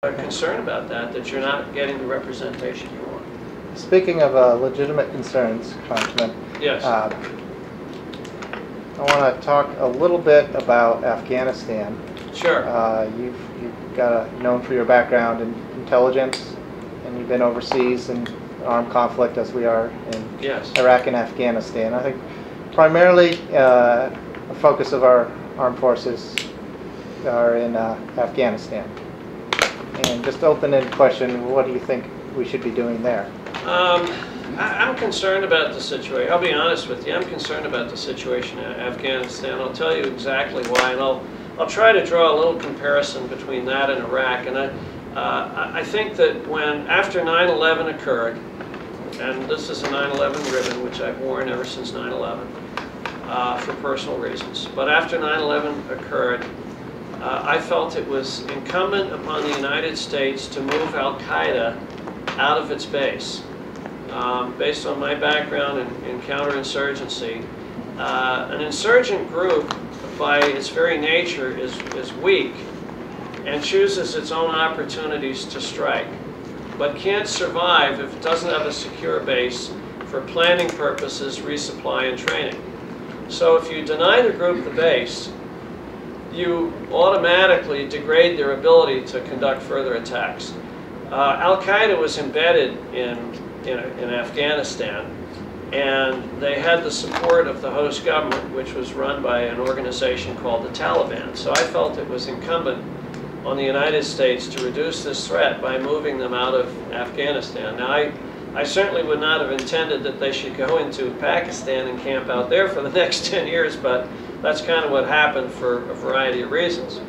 concerned about that you're not getting the representation you want. Speaking of legitimate concerns, Congressman, Yes. I want to talk a little bit about Afghanistan. Sure. You've got known for your background in intelligence, and you've been overseas in armed conflict as we are in Yes. Iraq and Afghanistan. I think primarily a focus of our armed forces are in Afghanistan. And just open-ended question, what do you think we should be doing there? I'm concerned about the situation. I'll be honest with you. I'm concerned about the situation in Afghanistan. I'll tell you exactly why, and I'll try to draw a little comparison between that and Iraq. And I think that after 9/11 occurred, and this is a 9/11 ribbon, which I've worn ever since 9/11 for personal reasons. But after 9/11 occurred, I felt it was incumbent upon the United States to move Al-Qaeda out of its base. Based on my background in counterinsurgency, an insurgent group, by its very nature, is weak and chooses its own opportunities to strike, but can't survive if it doesn't have a secure base for planning purposes, resupply, and training. So if you deny the group the base, you automatically degrade their ability to conduct further attacks. Al-Qaeda was embedded in Afghanistan, and they had the support of the host government, which was run by an organization called the Taliban. So I felt it was incumbent on the United States to reduce this threat by moving them out of Afghanistan. Now, I certainly would not have intended that they should go into Pakistan and camp out there for the next 10 years, but that's kind of what happened for a variety of reasons.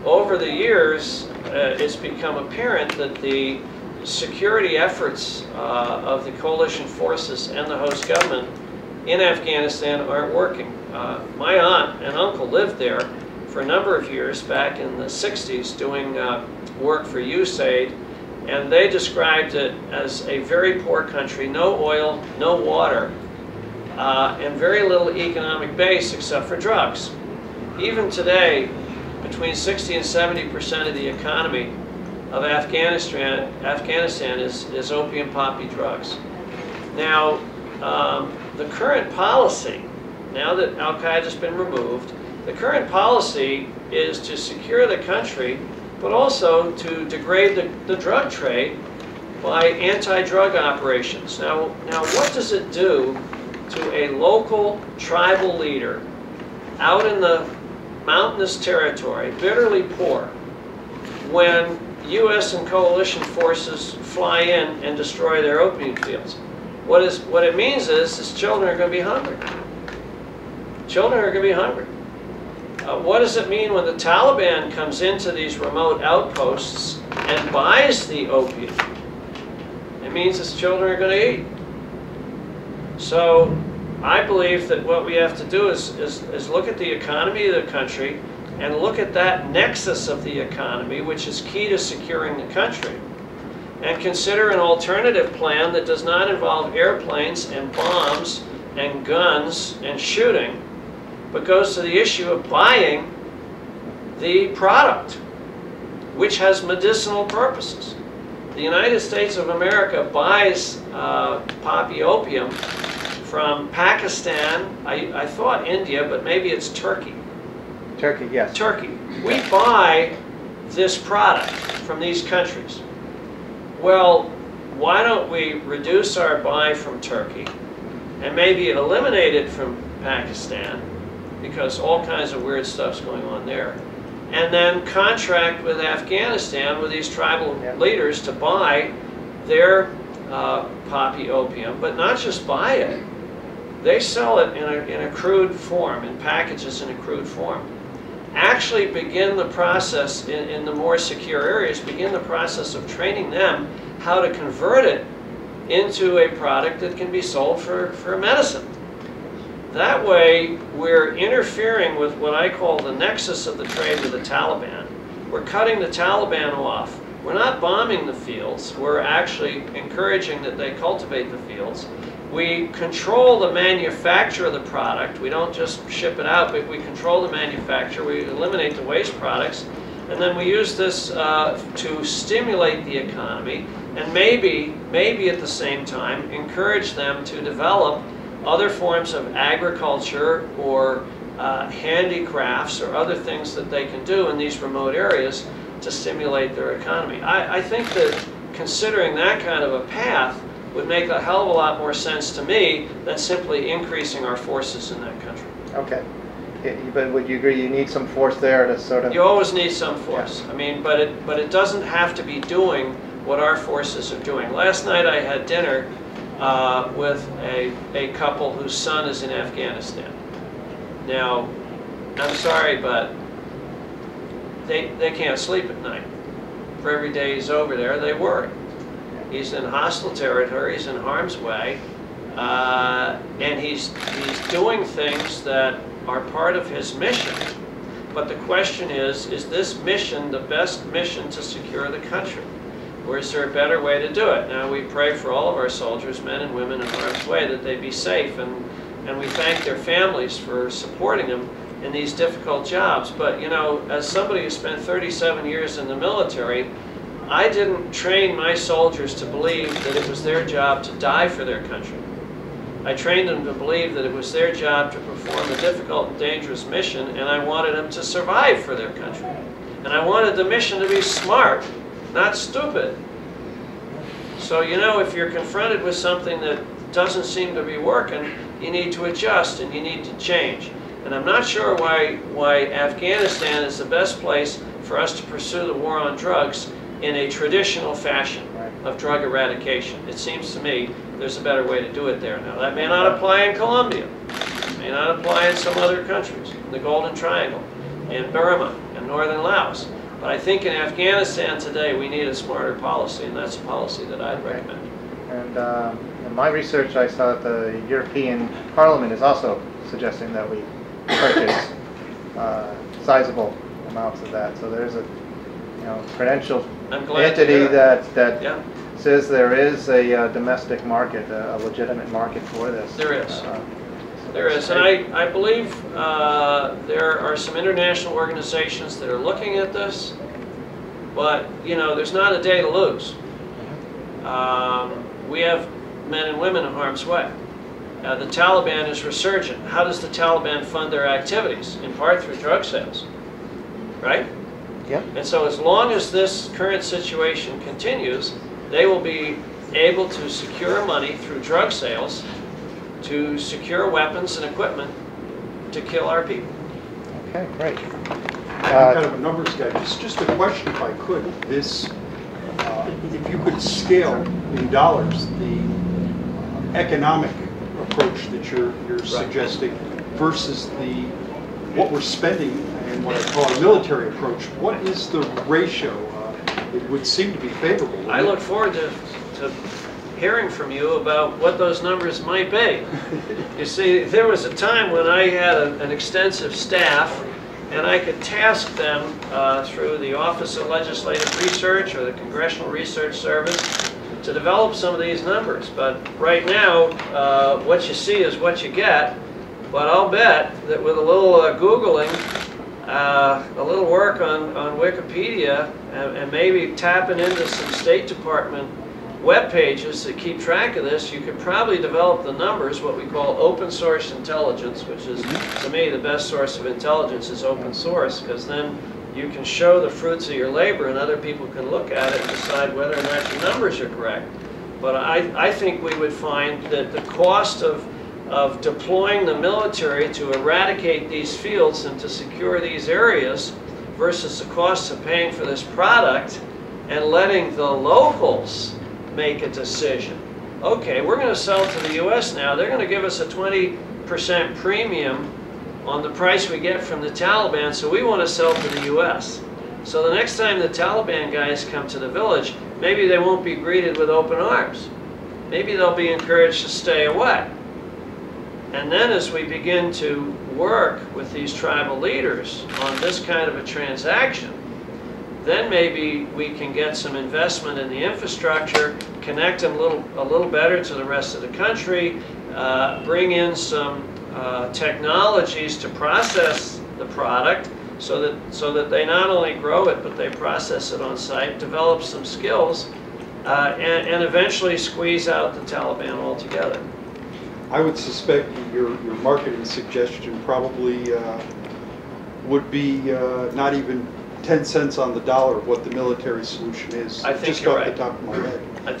Over the years, it's become apparent that the security efforts of the coalition forces and the host government in Afghanistan aren't working. My aunt and uncle lived there for a number of years back in the 60s doing work for USAID, and they described it as a very poor country, no oil, no water, and very little economic base except for drugs. Even today, between 60 and 70% of the economy of Afghanistan is opium poppy drugs. Now, the current policy, now that Al-Qaeda's been removed, the current policy is to secure the country, but also to degrade the drug trade by anti-drug operations. Now, what does it do to a local tribal leader out in the mountainous territory, bitterly poor, when U.S. and coalition forces fly in and destroy their opium fields? What it means is children are going to be hungry. Children are going to be hungry. What does it mean when the Taliban comes into these remote outposts and buys the opium? It means its children are going to eat. So I believe that what we have to do is look at the economy of the country and look at that nexus of the economy, which is key to securing the country, and consider an alternative plan that does not involve airplanes and bombs and guns and shooting, but goes to the issue of buying the product, which has medicinal purposes. The United States of America buys poppy opium from Pakistan, I thought India, but maybe it's Turkey. Turkey, yes. Turkey. We buy this product from these countries. Well, why don't we reduce our buy from Turkey and maybe eliminate it from Pakistan, because all kinds of weird stuff's going on there, and then contract with Afghanistan, with these tribal leaders, to buy their poppy opium, but not just buy it. They sell it in a crude form, in packages in a crude form. Actually begin the process in the more secure areas, begin the process of training them how to convert it into a product that can be sold for medicine. That way, we're interfering with what I call the nexus of the trade with the Taliban. We're cutting the Taliban off. We're not bombing the fields. We're actually encouraging that they cultivate the fields. We control the manufacture of the product. We don't just ship it out, but we control the manufacture. We eliminate the waste products. and then we use this to stimulate the economy, and maybe at the same time encourage them to develop other forms of agriculture or handicrafts or other things that they can do in these remote areas to stimulate their economy. I think that considering that kind of a path would make a hell of a lot more sense to me than simply increasing our forces in that country. Okay. But would you agree you need some force there to sort of... You always need some force. Yeah. I mean, but it doesn't have to be doing what our forces are doing. Last night I had dinner with a couple whose son is in Afghanistan. Now, I'm sorry, but they can't sleep at night. For every day he's over there, they worry. He's in hostile territory, he's in harm's way, and he's doing things that are part of his mission. But the question is this mission the best mission to secure the country? Or is there a better way to do it? Now, we pray for all of our soldiers, men and women in harm's way, that they be safe, and we thank their families for supporting them in these difficult jobs. But, you know, as somebody who spent 37 years in the military, I didn't train my soldiers to believe that it was their job to die for their country. I trained them to believe that it was their job to perform a difficult and dangerous mission, and I wanted them to survive for their country. And I wanted the mission to be smart, not stupid. So, you know, if you're confronted with something that doesn't seem to be working, you need to adjust and you need to change. And I'm not sure why Afghanistan is the best place for us to pursue the war on drugs in a traditional fashion of drug eradication. It seems to me there's a better way to do it there. Now, that may not apply in Colombia, it may not apply in some other countries, in the Golden Triangle, in Burma, and northern Laos. But I think in Afghanistan today we need a smarter policy, and that's a policy that I'd recommend. And in my research, I saw that the European Parliament is also suggesting that we purchase sizable amounts of that. So there's a credentialed entity that yeah. says there is a domestic market, a legitimate market for this. There is. There is, and I believe there are some international organizations that are looking at this, but, you know, there's not a day to lose. We have men and women in harm's way. The Taliban is resurgent. How does the Taliban fund their activities? In part through drug sales, right? Yep. And so as long as this current situation continues, they will be able to secure money through drug sales to secure weapons and equipment to kill our people. Okay, great. Kind of a numbers guy. Just a question, if I could. This, if you could scale in dollars the economic approach that you're suggesting versus what we're spending and what I call a military approach, what is the ratio? It would seem to be favorable. I look forward to hearing from you about what those numbers might be. You see, there was a time when I had an extensive staff, and I could task them through the Office of Legislative Research or the Congressional Research Service to develop some of these numbers. But right now, what you see is what you get. But I'll bet that with a little Googling, a little work on Wikipedia, and maybe tapping into some State Department web pages that keep track of this, you could probably develop the numbers, what we call open source intelligence, which is, to me, the best source of intelligence is open source, because then you can show the fruits of your labor and other people can look at it and decide whether or not your numbers are correct. But I think we would find that the cost of deploying the military to eradicate these fields and to secure these areas versus the cost of paying for this product and letting the locals make a decision. Okay, we're going to sell to the U.S. now. They're going to give us a 20% premium on the price we get from the Taliban, so we want to sell to the U.S. So the next time the Taliban guys come to the village, maybe they won't be greeted with open arms. Maybe they'll be encouraged to stay away. And then as we begin to work with these tribal leaders on this kind of a transaction, then maybe we can get some investment in the infrastructure, connect them a little better to the rest of the country, bring in some technologies to process the product so that they not only grow it, but they process it on site, develop some skills, and eventually squeeze out the Taliban altogether. I would suspect your marketing suggestion probably would be not even 10 cents on the dollar of what the military solution is. I think just you're off right. the top of my head. I think